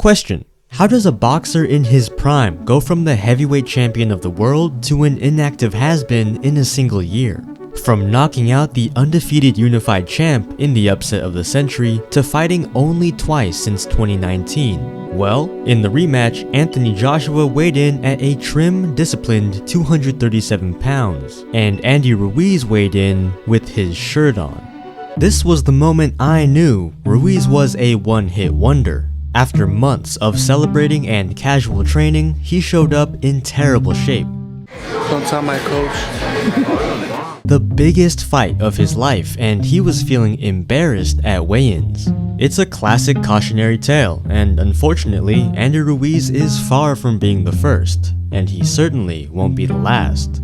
Question: how does a boxer in his prime go from the heavyweight champion of the world to an inactive has-been in a single year? From knocking out the undefeated unified champ in the upset of the century to fighting only twice since 2019. Well, in the rematch, Anthony Joshua weighed in at a trim, disciplined 237 pounds, and Andy Ruiz weighed in with his shirt on. This was the moment I knew Ruiz was a one-hit wonder. After months of celebrating and casual training, he showed up in terrible shape. Don't tell my coach. The biggest fight of his life, and he was feeling embarrassed at weigh-ins. It's a classic cautionary tale, and unfortunately, Andy Ruiz is far from being the first, and he certainly won't be the last.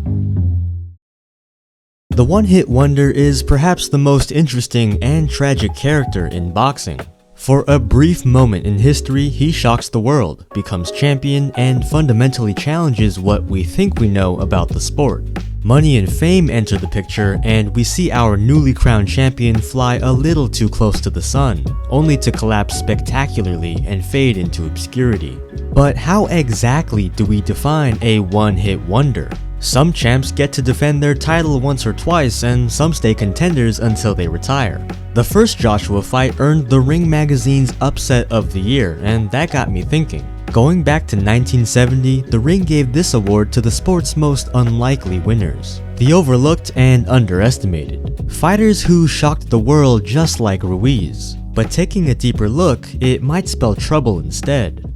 The one-hit wonder is perhaps the most interesting and tragic character in boxing. For a brief moment in history, he shocks the world, becomes champion, and fundamentally challenges what we think we know about the sport. Money and fame enter the picture, and we see our newly crowned champion fly a little too close to the sun, only to collapse spectacularly and fade into obscurity. But how exactly do we define a one-hit wonder? Some champs get to defend their title once or twice, and some stay contenders until they retire. The first Joshua fight earned the Ring magazine's Upset of the Year, and that got me thinking. Going back to 1970, the Ring gave this award to the sport's most unlikely winners, the overlooked and underestimated. Fighters who shocked the world just like Ruiz. But taking a deeper look, it might spell trouble instead.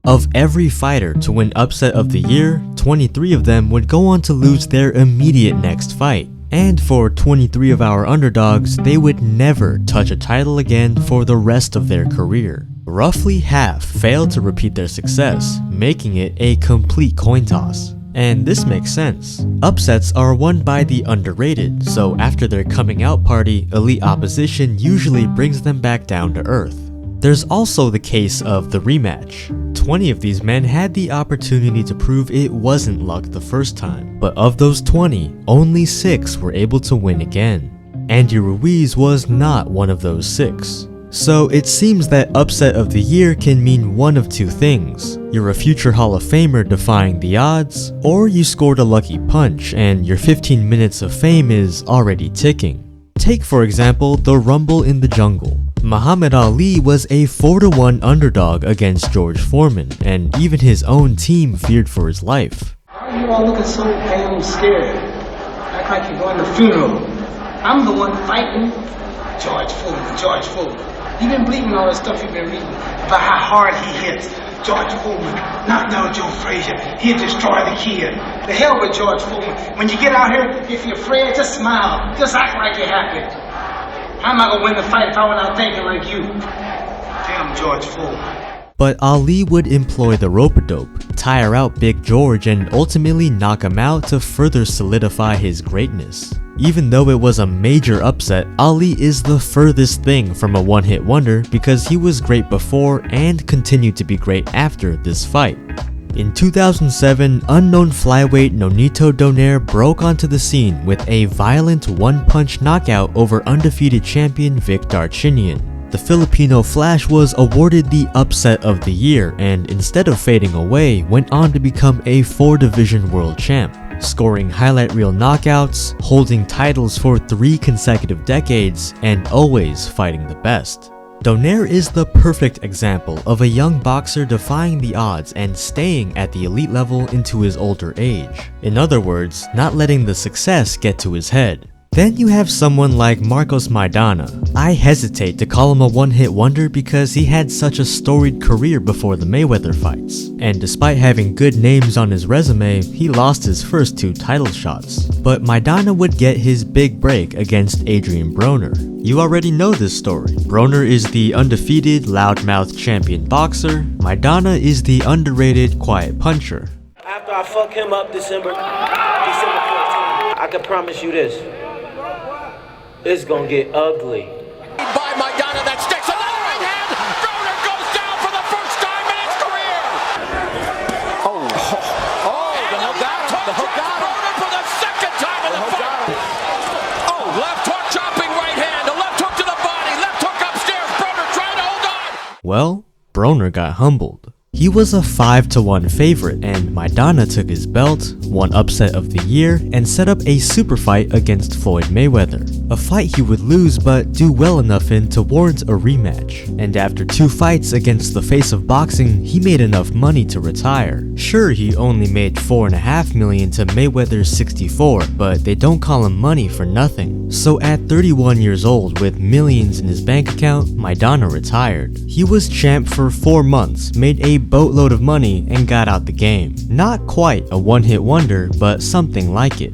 Of every fighter to win Upset of the Year, 23 of them would go on to lose their immediate next fight. And for 23 of our underdogs, they would never touch a title again for the rest of their career. Roughly half failed to repeat their success, making it a complete coin toss. And this makes sense. Upsets are won by the underrated, so after their coming out party, elite opposition usually brings them back down to earth. There's also the case of the rematch. 20 of these men had the opportunity to prove it wasn't luck the first time, but of those 20, only 6 were able to win again. Andy Ruiz was not one of those 6. So it seems that Upset of the Year can mean one of two things. You're a future Hall of Famer defying the odds, or you scored a lucky punch and your 15 minutes of fame is already ticking. Take for example the Rumble in the Jungle. Muhammad Ali was a 4-1 underdog against George Foreman, and even his own team feared for his life. Why are you all looking so damn scared? Act like you're going to the funeral. I'm the one fighting. George Foreman. You've been believing all that stuff you've been reading about how hard he hits. George Foreman knocked down Joe Frazier. He'll destroy the kid. The hell with George Foreman. When you get out here, if you're afraid, just smile. Just act like you're happy. How am I gonna win the fight if I went out thinking like you? Damn George Foreman. But Ali would employ the rope-a-dope, tire out Big George, and ultimately knock him out to further solidify his greatness. Even though it was a major upset, Ali is the furthest thing from a one-hit wonder because he was great before and continued to be great after this fight. In 2007, unknown flyweight Nonito Donaire broke onto the scene with a violent one-punch knockout over undefeated champion Vic Darchinyan. The Filipino Flash was awarded the Upset of the Year and instead of fading away, went on to become a 4-division world champ, scoring highlight reel knockouts, holding titles for 3 consecutive decades, and always fighting the best. Donaire is the perfect example of a young boxer defying the odds and staying at the elite level into his older age. In other words, not letting the success get to his head. Then you have someone like Marcos Maidana. I hesitate to call him a one-hit wonder because he had such a storied career before the Mayweather fights. And despite having good names on his resume, he lost his first 2 title shots. But Maidana would get his big break against Adrian Broner. You already know this story. Broner is the undefeated, loudmouth champion boxer. Maidana is the underrated, quiet puncher. After I fuck him up December 14th, I can promise you this. It's gonna get ugly. By Maidana, that sticks another right hand. Broner goes down for the first time in his career. The hook got Broner for the second time in the fight. Left hook chopping right hand. A left hook to the body. Left hook upstairs. Broner trying to hold on. Well, Broner owner got humbled. He was a 5-1 favorite, and Maidana took his belt, won upset of the year, and set up a super fight against Floyd Mayweather. A fight he would lose but do well enough in to warrant a rematch. And after 2 fights against the face of boxing, he made enough money to retire. Sure, he only made $4.5 million to Mayweather's 64, but they don't call him money for nothing. So at 31 years old, with millions in his bank account, Maidana retired. He was champ for 4 months, made a boatload of money, and got out the game. Not quite a one-hit wonder, but something like it.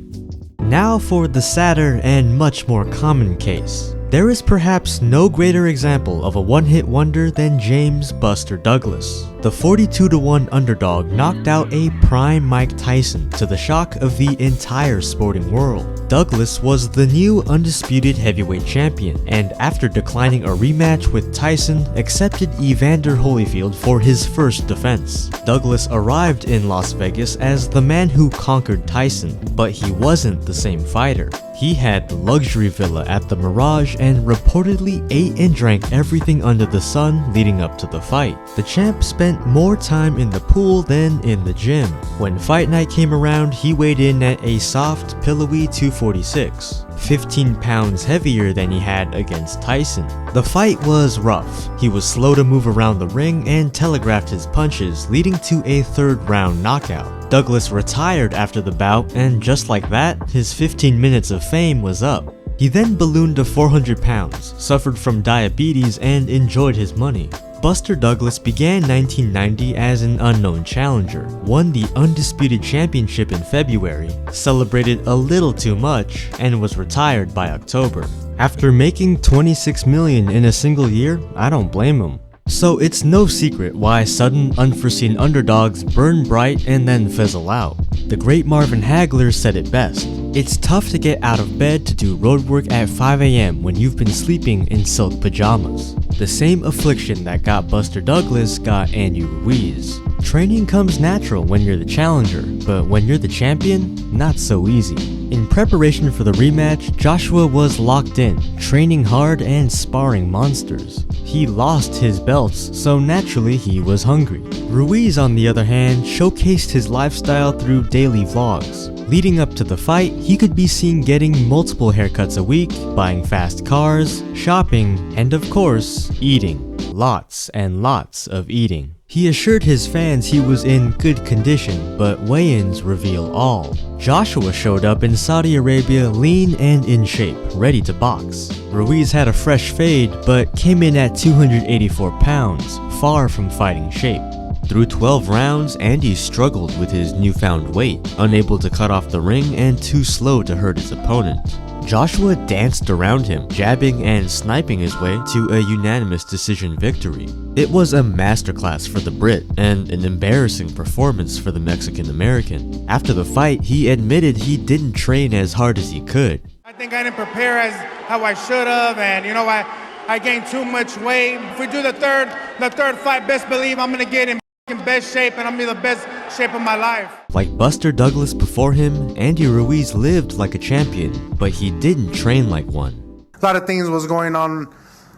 Now for the sadder and much more common case. There is perhaps no greater example of a one-hit wonder than James Buster Douglas. The 42-1 underdog knocked out a prime Mike Tyson to the shock of the entire sporting world. Douglas was the new undisputed heavyweight champion, and after declining a rematch with Tyson, accepted Evander Holyfield for his first defense. Douglas arrived in Las Vegas as the man who conquered Tyson, but he wasn't the same fighter. He had the luxury villa at the Mirage and reportedly ate and drank everything under the sun leading up to the fight. The champ spent more time in the pool than in the gym. When fight night came around, he weighed in at a soft, pillowy 246. 15 pounds heavier than he had against Tyson. The fight was rough. He was slow to move around the ring and telegraphed his punches, leading to a 3rd round knockout. Douglas retired after the bout, and just like that, his 15 minutes of fame was up. He then ballooned to 400 pounds, suffered from diabetes, and enjoyed his money. Buster Douglas began 1990 as an unknown challenger, won the Undisputed Championship in February, celebrated a little too much, and was retired by October. After making $26 million in a single year, I don't blame him. So it's no secret why sudden, unforeseen underdogs burn bright and then fizzle out. The great Marvin Hagler said it best. It's tough to get out of bed to do road work at 5 a.m. when you've been sleeping in silk pajamas. The same affliction that got Buster Douglas got Andy Ruiz. Training comes natural when you're the challenger, but when you're the champion, not so easy. In preparation for the rematch, Joshua was locked in, training hard and sparring monsters. He lost his belts, so naturally he was hungry. Ruiz, on the other hand, showcased his lifestyle through daily vlogs. Leading up to the fight, he could be seen getting multiple haircuts a week, buying fast cars, shopping, and of course, eating. Lots and lots of eating. He assured his fans he was in good condition, but weigh-ins reveal all. Joshua showed up in Saudi Arabia lean and in shape, ready to box. Ruiz had a fresh fade, but came in at 284 pounds, far from fighting shape. Through 12 rounds, Andy struggled with his newfound weight, unable to cut off the ring and too slow to hurt his opponent. Joshua danced around him, jabbing and sniping his way to a unanimous decision victory. It was a masterclass for the Brit and an embarrassing performance for the Mexican-American. After the fight, he admitted he didn't train as hard as he could. I think I didn't prepare as how I should have, and I gained too much weight. If we do the third fight, best believe I'm gonna get in best shape, and I'm gonna be the best shape of my life. Like Buster Douglas before him, Andy Ruiz lived like a champion, but he didn't train like one. A lot of things was going on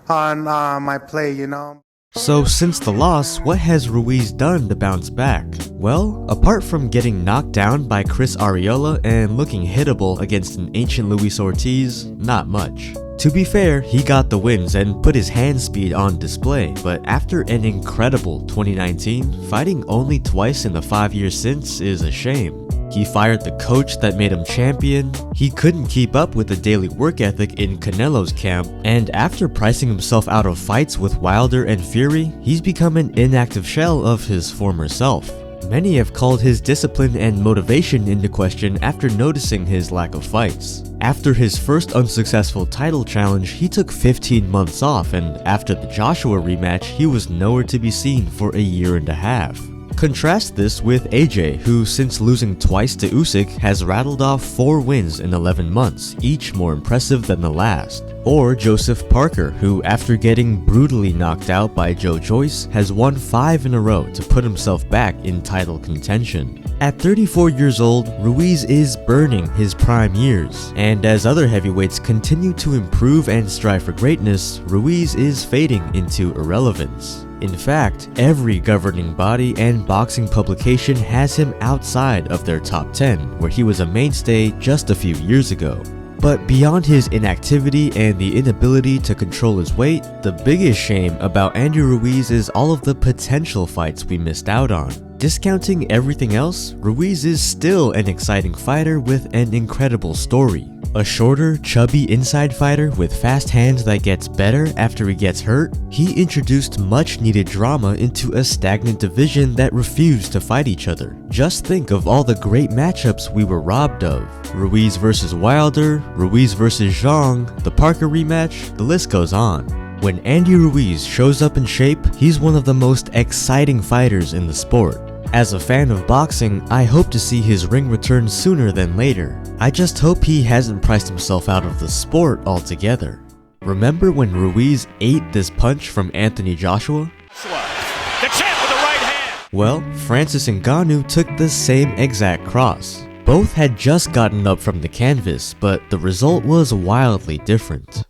my play, you know. So since the loss, what has Ruiz done to bounce back? Well, apart from getting knocked down by Chris Arreola and looking hittable against an ancient Luis Ortiz, not much. To be fair, he got the wins and put his hand speed on display, but after an incredible 2019, fighting only twice in the 5 years since is a shame. He fired the coach that made him champion, he couldn't keep up with the daily work ethic in Canelo's camp, and after pricing himself out of fights with Wilder and Fury, he's become an inactive shell of his former self. Many have called his discipline and motivation into question after noticing his lack of fights. After his first unsuccessful title challenge, he took 15 months off, and after the Joshua rematch, he was nowhere to be seen for a year and a half. Contrast this with AJ, who since losing twice to Usyk has rattled off 4 wins in 11 months, each more impressive than the last. Or Joseph Parker, who after getting brutally knocked out by Joe Joyce, has won 5 in a row to put himself back in title contention. At 34 years old, Ruiz is burning his prime years, and as other heavyweights continue to improve and strive for greatness, Ruiz is fading into irrelevance. In fact, every governing body and boxing publication has him outside of their top 10, where he was a mainstay just a few years ago. But beyond his inactivity and the inability to control his weight, the biggest shame about Andy Ruiz is all of the potential fights we missed out on. Discounting everything else, Ruiz is still an exciting fighter with an incredible story. A shorter, chubby inside fighter with fast hands that gets better after he gets hurt, he introduced much needed drama into a stagnant division that refused to fight each other. Just think of all the great matchups we were robbed of. Ruiz vs Wilder, Ruiz vs Zhang, the Parker rematch, the list goes on. When Andy Ruiz shows up in shape, he's one of the most exciting fighters in the sport. As a fan of boxing, I hope to see his ring return sooner than later. I just hope he hasn't priced himself out of the sport altogether. Remember when Ruiz ate this punch from Anthony Joshua? The champ with the right hand. Well, Francis Ngannou took the same exact cross. Both had just gotten up from the canvas, but the result was wildly different.